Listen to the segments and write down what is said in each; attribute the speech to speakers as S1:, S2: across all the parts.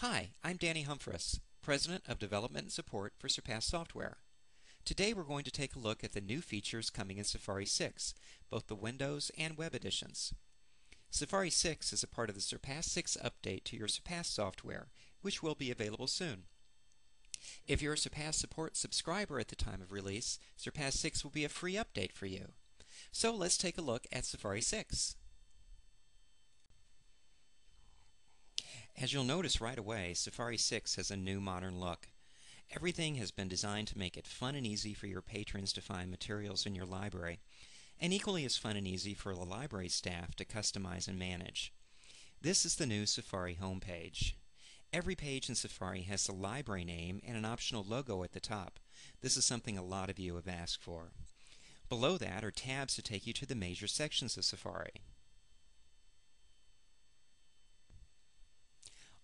S1: Hi, I'm Danny Humphress, President of Development and Support for Surpass Software. Today we're going to take a look at the new features coming in Safari 6, both the Windows and web editions. Safari 6 is a part of the Surpass 6 update to your Surpass software, which will be available soon. If you're a Surpass Support subscriber at the time of release, Surpass 6 will be a free update for you. So let's take a look at Safari 6. As you'll notice right away, Safari 6 has a new modern look. Everything has been designed to make it fun and easy for your patrons to find materials in your library, and equally as fun and easy for the library staff to customize and manage. This is the new Safari homepage. Every page in Safari has the library name and an optional logo at the top. This is something a lot of you have asked for. Below that are tabs to take you to the major sections of Safari.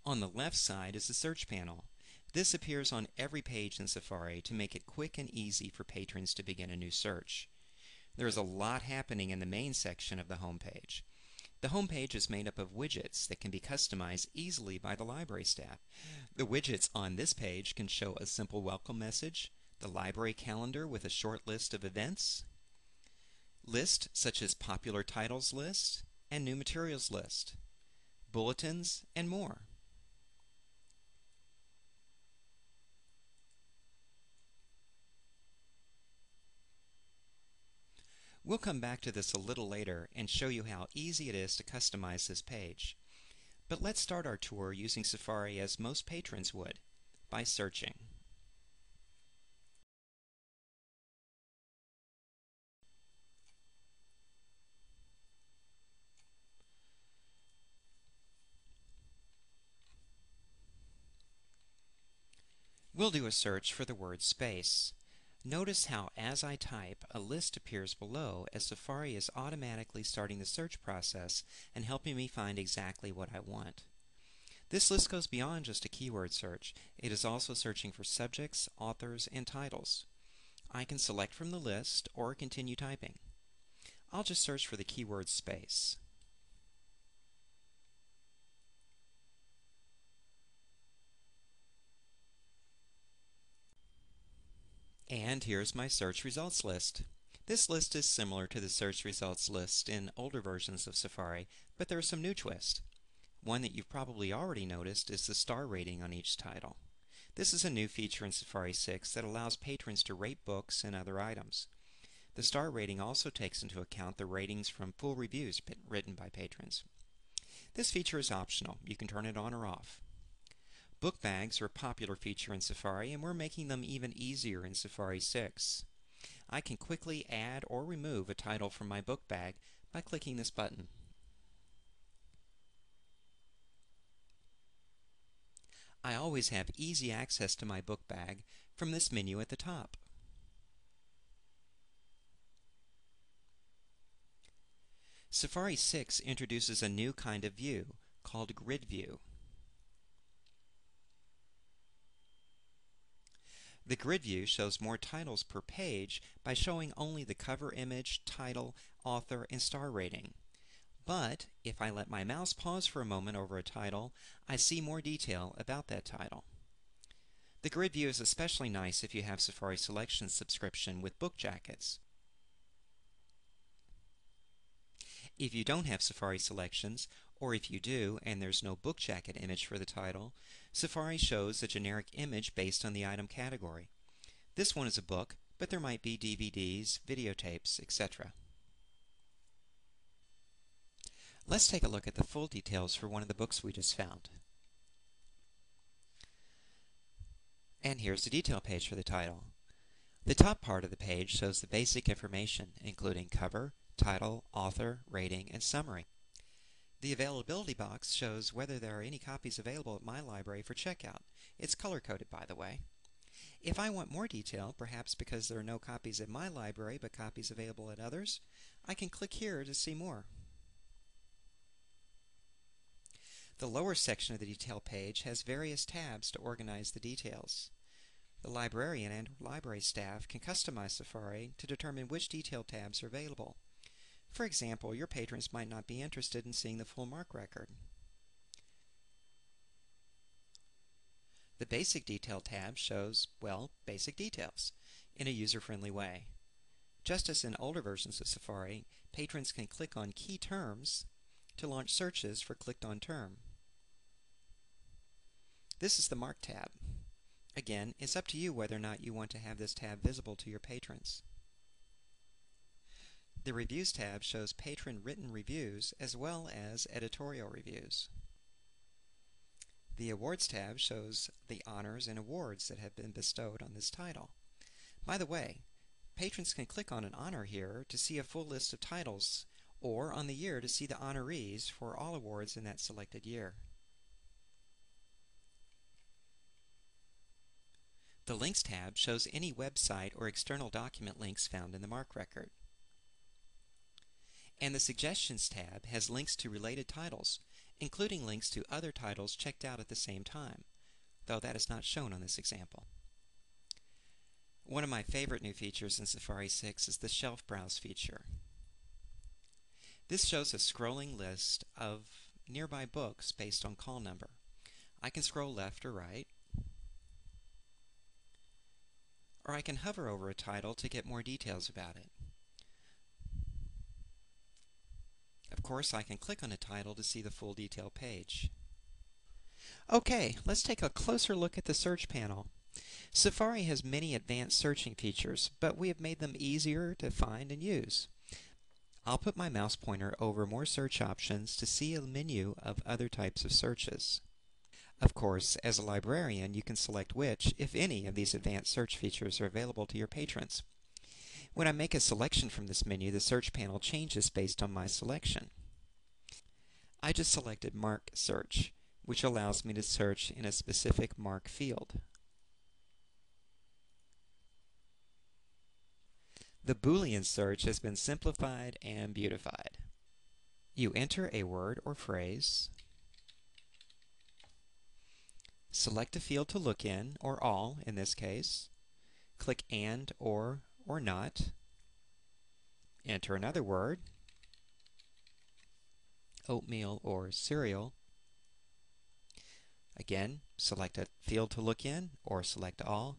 S1: On the left side is the search panel. This appears on every page in Safari to make it quick and easy for patrons to begin a new search. There is a lot happening in the main section of the home page. The home page is made up of widgets that can be customized easily by the library staff. The widgets on this page can show a simple welcome message, the library calendar with a short list of events, lists such as popular titles list and new materials list, bulletins, and more. We'll come back to this a little later and show you how easy it is to customize this page. But let's start our tour using Safari as most patrons would, by searching. We'll do a search for the word space. Notice how as I type, a list appears below as Safari is automatically starting the search process and helping me find exactly what I want. This list goes beyond just a keyword search. It is also searching for subjects, authors, and titles. I can select from the list or continue typing. I'll just search for the keyword space. And here's my search results list. This list is similar to the search results list in older versions of Safari, but there are some new twists. One that you've probably already noticed is the star rating on each title. This is a new feature in Safari 6 that allows patrons to rate books and other items. The star rating also takes into account the ratings from full reviews written by patrons. This feature is optional. You can turn it on or off. Book bags are a popular feature in Safari, and we're making them even easier in Safari 6. I can quickly add or remove a title from my book bag by clicking this button. I always have easy access to my book bag from this menu at the top. Safari 6 introduces a new kind of view called Grid View. The grid view shows more titles per page by showing only the cover image, title, author, and star rating. But if I let my mouse pause for a moment over a title, I see more detail about that title. The grid view is especially nice if you have Safari Selection subscription with book jackets. If you don't have Safari Selections, or if you do and there's no book jacket image for the title, Safari shows a generic image based on the item category. This one is a book, but there might be DVDs, videotapes, etc. Let's take a look at the full details for one of the books we just found. And here's the detail page for the title. The top part of the page shows the basic information, including cover, title, author, rating, and summary. The availability box shows whether there are any copies available at my library for checkout. It's color-coded, by the way. If I want more detail, perhaps because there are no copies at my library but copies available at others, I can click here to see more. The lower section of the detail page has various tabs to organize the details. The librarian and library staff can customize Safari to determine which detail tabs are available. For example, your patrons might not be interested in seeing the full mark record. The Basic Detail tab shows, well, basic details in a user-friendly way. Just as in older versions of Safari, patrons can click on key terms to launch searches for clicked-on term. This is the Mark tab. Again, it's up to you whether or not you want to have this tab visible to your patrons. The Reviews tab shows patron-written reviews as well as editorial reviews. The Awards tab shows the honors and awards that have been bestowed on this title. By the way, patrons can click on an honor here to see a full list of titles, or on the year to see the honorees for all awards in that selected year. The Links tab shows any website or external document links found in the Mark record. And the Suggestions tab has links to related titles, including links to other titles checked out at the same time, though that is not shown on this example. One of my favorite new features in Safari 6 is the Shelf Browse feature. This shows a scrolling list of nearby books based on call number. I can scroll left or right, or I can hover over a title to get more details about it. Of course, I can click on a title to see the full detail page. Okay, let's take a closer look at the search panel. Safari has many advanced searching features, but we have made them easier to find and use. I'll put my mouse pointer over more search options to see a menu of other types of searches. Of course, as a librarian, you can select which, if any, of these advanced search features are available to your patrons. When I make a selection from this menu, the search panel changes based on my selection. I just selected Mark Search, which allows me to search in a specific Mark field. The Boolean search has been simplified and beautified. You enter a word or phrase, select a field to look in, or all in this case, click and or not, enter another word, oatmeal or cereal. Again, select a field to look in or select all,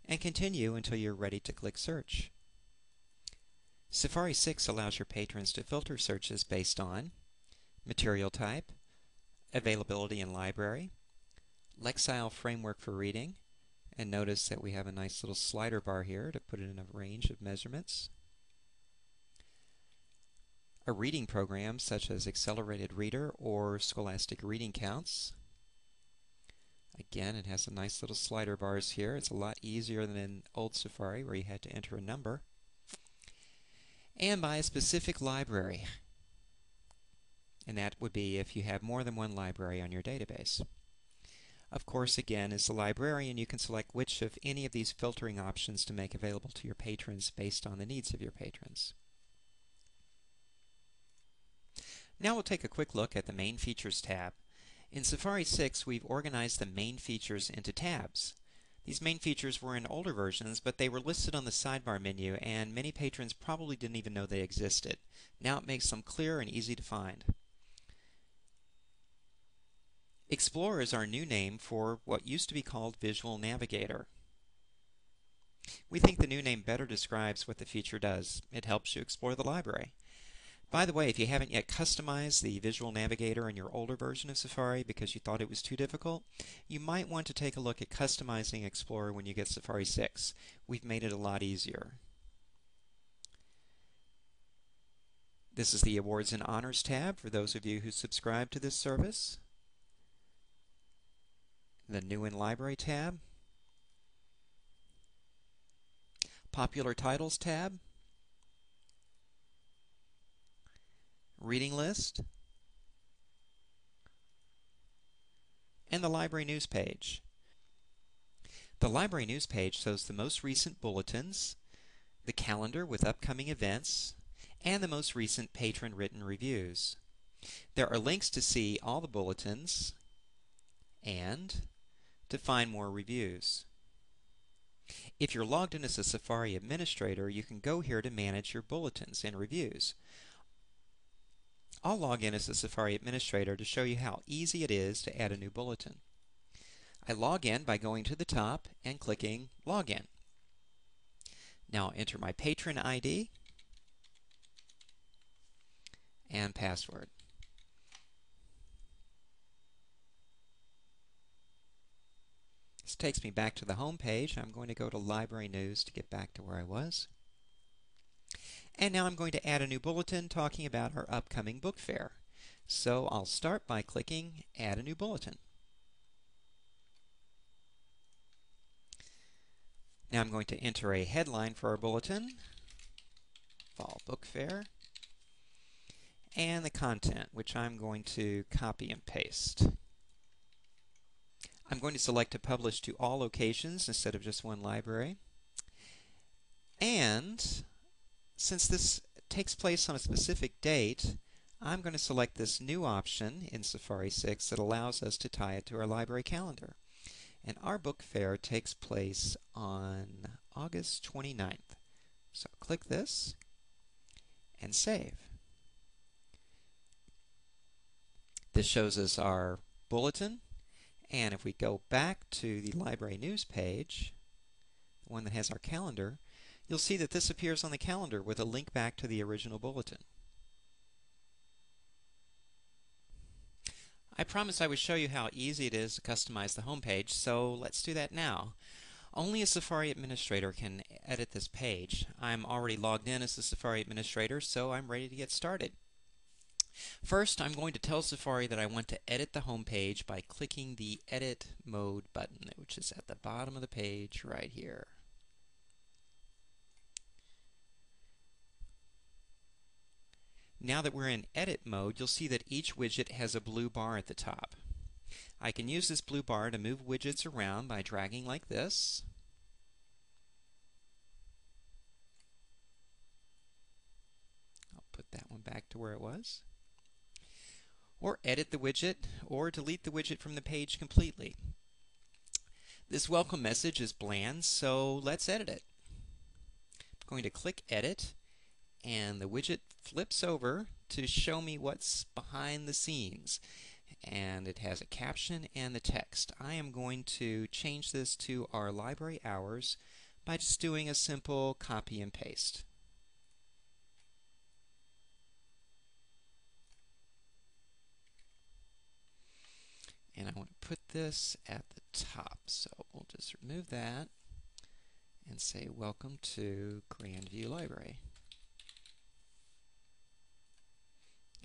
S1: and continue until you're ready to click search. Safari 6 allows your patrons to filter searches based on material type, availability in library, Lexile framework for reading, and notice that we have a nice little slider bar here to put it in a range of measurements. A reading program such as Accelerated Reader or Scholastic Reading Counts. Again, it has some nice little slider bars here. It's a lot easier than in old Safari where you had to enter a number. And by a specific library. And that would be if you have more than one library on your database. Of course, again, as a librarian, you can select which of any of these filtering options to make available to your patrons based on the needs of your patrons. Now we'll take a quick look at the Main Features tab. In Safari 6, we've organized the main features into tabs. These main features were in older versions, but they were listed on the sidebar menu, and many patrons probably didn't even know they existed. Now it makes them clear and easy to find. Explorer is our new name for what used to be called Visual Navigator. We think the new name better describes what the feature does. It helps you explore the library. By the way, if you haven't yet customized the Visual Navigator in your older version of Safari because you thought it was too difficult, you might want to take a look at customizing Explorer when you get Safari 6. We've made it a lot easier. This is the Awards and Honors tab for those of you who subscribe to this service. The New in Library tab. Popular Titles tab. Reading List. And the Library News page. The Library News page shows the most recent bulletins, the calendar with upcoming events, and the most recent patron-written reviews. There are links to see all the bulletins and to find more reviews. If you're logged in as a Safari administrator, you can go here to manage your bulletins and reviews. I'll log in as a Safari administrator to show you how easy it is to add a new bulletin. I log in by going to the top and clicking Login. Now I'll enter my patron ID and password. This takes me back to the home page. I'm going to go to Library News to get back to where I was. And now I'm going to add a new bulletin talking about our upcoming book fair. So I'll start by clicking Add a New Bulletin. Now I'm going to enter a headline for our bulletin, Fall Book Fair, and the content, which I'm going to copy and paste. I'm going to select to publish to all locations instead of just one library. And since this takes place on a specific date, I'm going to select this new option in Safari 6 that allows us to tie it to our library calendar. And our book fair takes place on August 29th. So click this and save. This shows us our bulletin. And if we go back to the library news page, the one that has our calendar, you'll see that this appears on the calendar with a link back to the original bulletin. I promised I would show you how easy it is to customize the home page, so let's do that now. Only a Safari administrator can edit this page. I'm already logged in as the Safari administrator, so I'm ready to get started. First, I'm going to tell Safari that I want to edit the home page by clicking the Edit Mode button, which is at the bottom of the page right here. Now that we're in edit mode, you'll see that each widget has a blue bar at the top. I can use this blue bar to move widgets around by dragging like this. I'll put that one back to where it was. Or edit the widget, or delete the widget from the page completely. This welcome message is bland, so let's edit it. I'm going to click Edit, and the widget flips over to show me what's behind the scenes. And it has a caption and the text. I am going to change this to our library hours by just doing a simple copy and paste. And I want to put this at the top, so we'll just remove that and say welcome to Grandview Library.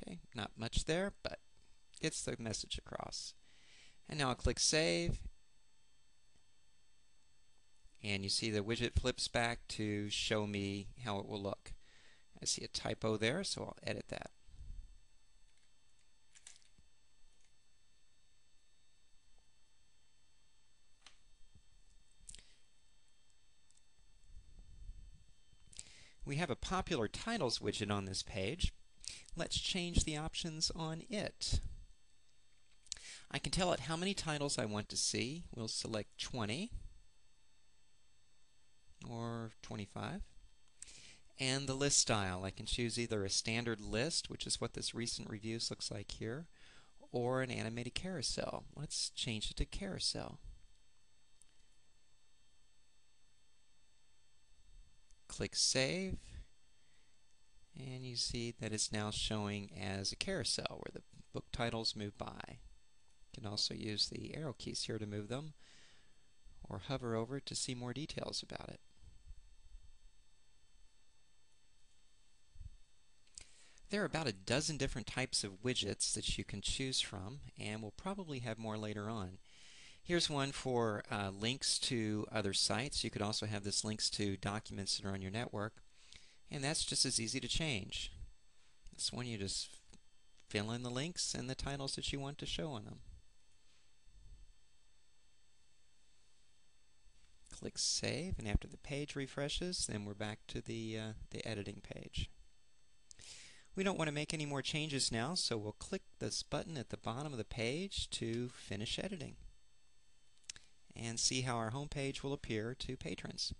S1: Okay, not much there, but gets the message across. And now I'll click Save, and you see the widget flips back to show me how it will look. I see a typo there, so I'll edit that. We have a popular titles widget on this page. Let's change the options on it. I can tell it how many titles I want to see. We'll select 20 or 25. And the list style, I can choose either a standard list, which is what this recent reviews looks like here, or an animated carousel. Let's change it to carousel. Click Save, and you see that it's now showing as a carousel where the book titles move by. You can also use the arrow keys here to move them, or hover over it to see more details about it. There are about a dozen different types of widgets that you can choose from, and we'll probably have more later on. Here's one for links to other sites. You could also have this links to documents that are on your network, and that's just as easy to change. This one you just fill in the links and the titles that you want to show on them. Click Save, and after the page refreshes, then we're back to the editing page. We don't want to make any more changes now, so we'll click this button at the bottom of the page to finish editing and see how our home page will appear to patrons.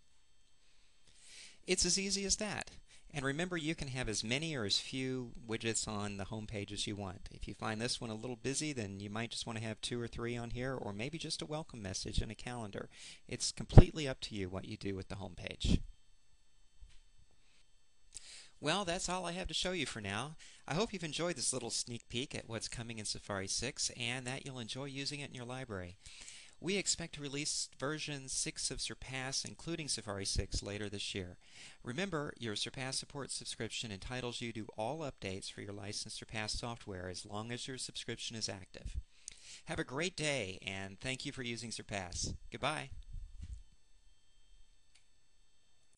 S1: It's as easy as that. And remember, you can have as many or as few widgets on the home page as you want. If you find this one a little busy, then you might just want to have 2 or 3 on here, or maybe just a welcome message and a calendar. It's completely up to you what you do with the home page. Well, that's all I have to show you for now. I hope you've enjoyed this little sneak peek at what's coming in Safari 6 and that you'll enjoy using it in your library. We expect to release version 6 of Surpass, including Safari 6, later this year. Remember, your Surpass Support subscription entitles you to all updates for your licensed Surpass software as long as your subscription is active. Have a great day, and thank you for using Surpass. Goodbye.